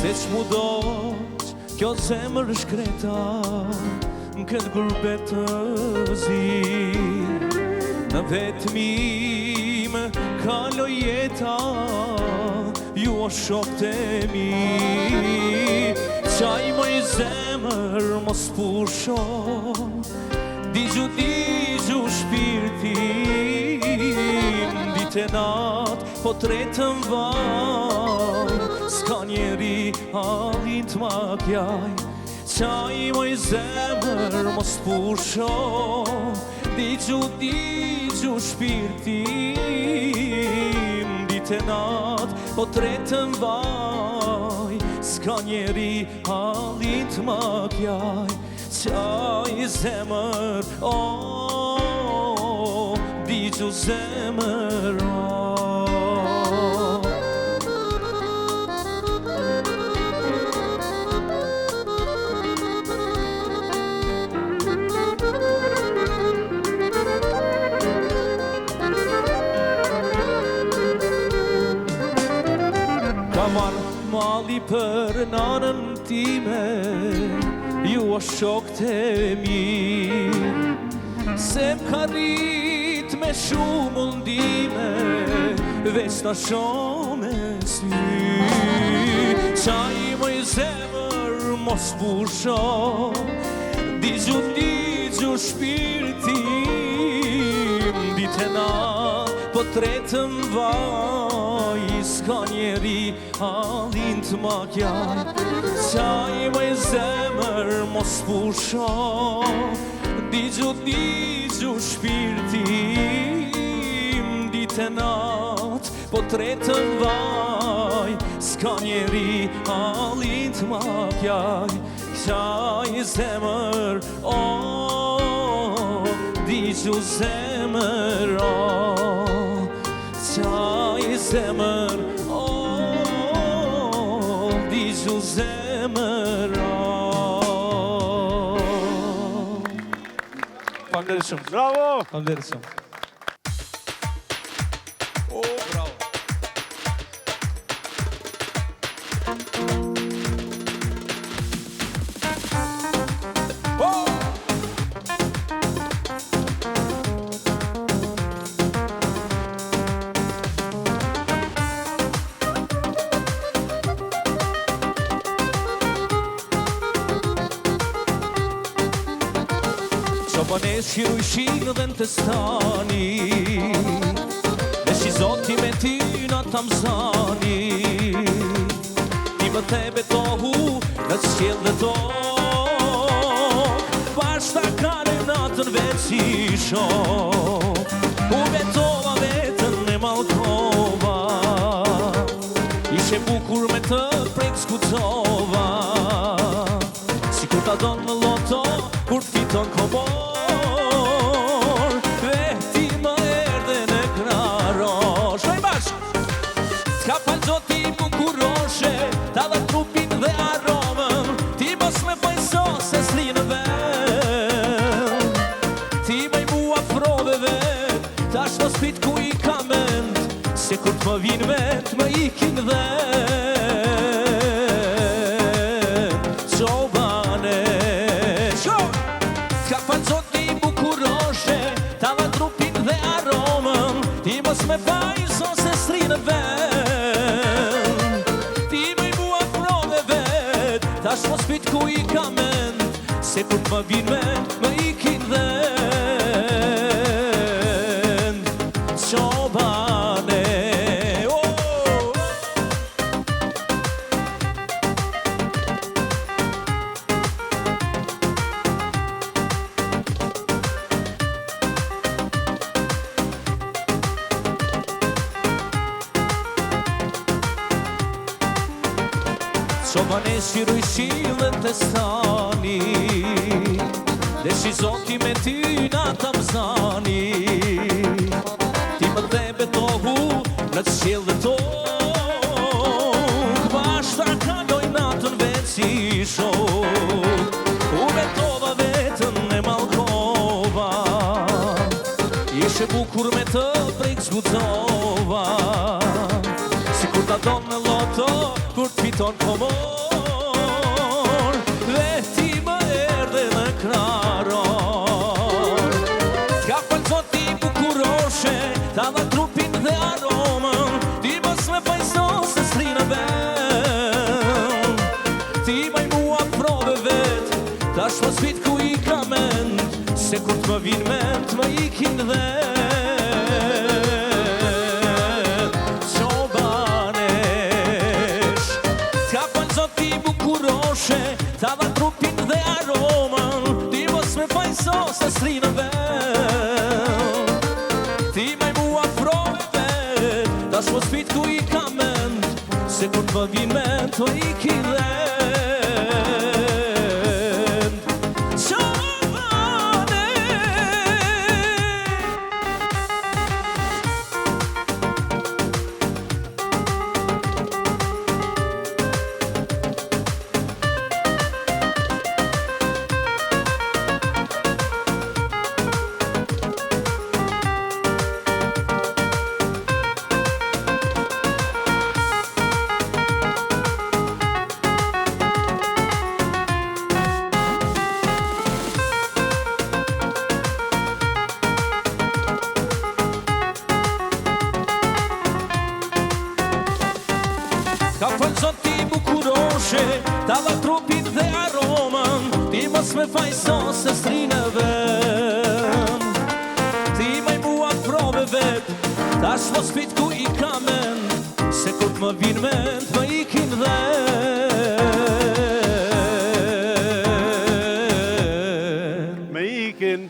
Se ç'mu doq, kjo zemër shkreta, m'ket gurbet të zi. Në vetmim kaloj jeta, ju o shokët e mi. Qaj moj zemër mos pusho, digju shpirtim, dit e nat po tretën vaj, s'ka njeri halin t'ma kjaj. Qaj moj zemër mos pusho, digju shpirtim, dit e nat po tretën vaj, s'ka njeri halin t'ma kjaj. Qaj zemër, digju zemër, mali për nanën time, ju o shokët e mi. Se m'ka rrit me shumë mundime, veç ta shoh me sy. Qaj moj zemër mos pusho, digju shpirtim, dit e nat po tretën vaj, s'ka njeri halin t'ma kjaj. Qaj moj zemër mos pusho, digju shpirtim, dit e nat po tretën vaj, s'ka njeri halin t'ma kjaj. Qaj zemër, digju zemër, qaj zemër, digju zemër. Faleminderit shumë. Bravo! Faleminderit shumë. Bravo. Qabanesh Hirujshinë dhe në testani, dhe shi zoti me ty na tamzani. Ti më the betohu në qjell dhe tok, bashta kare natën veç si shok. U betova vetën e malkova, ishe bukur me të prek skucova. Si kur ta donë në loto, kur fiton komor, veti më erdhe në kraro. Shoj bashk! S'ka falë zoti bukuroshe, ta dhe trupin dhe aromën, ti mos me pajso se s'li në vend. Ti me i mua frove vet, tash mos pit ku i ka mend, se kur t'më vin vet më ikin dhe. Me pajso se s'ri në vend, ti me i mua prove vet, tash mos pit ku i ka mend, se kur t'ma vin vet, më ikin dhend. Qobane, Qabanesh Hirujshinë dhe në testani, dhe shi zoti me ty na tamzani. Ti më the betohu në qjell dhe tok, bashta kaloj natën veç si shok. U betova vetën e malkova, ishe bukur me të prek zgucova. Si kur ta donë në loto, kur t'fit ton komor dhe ti më erdhe në kraror. T'ka falë zoti bukuroshe, ta dha trupin dhe aromën, ti mos me pajso se s'ri në vend. Ti maj mua prove vet, tash mos vit ku i ka mend, se kur t'më vin mend më ikin dhe ta dha trupin dhe aromën, ti mos me pajso se s'ri në vend. Ti maj mua prove vet, tash mos pit ku i ka mend, se kur t'më vin mend të iki dhend. Qovane ka falë zoti bukuroshe, ta dha trupin dhe aromën, ti mos me fajso se s'ri në vend. Ti maj mua prove vet, tash mos pit ku i ka mend, se kur t'më vin mend më ikin dhend. Me ikin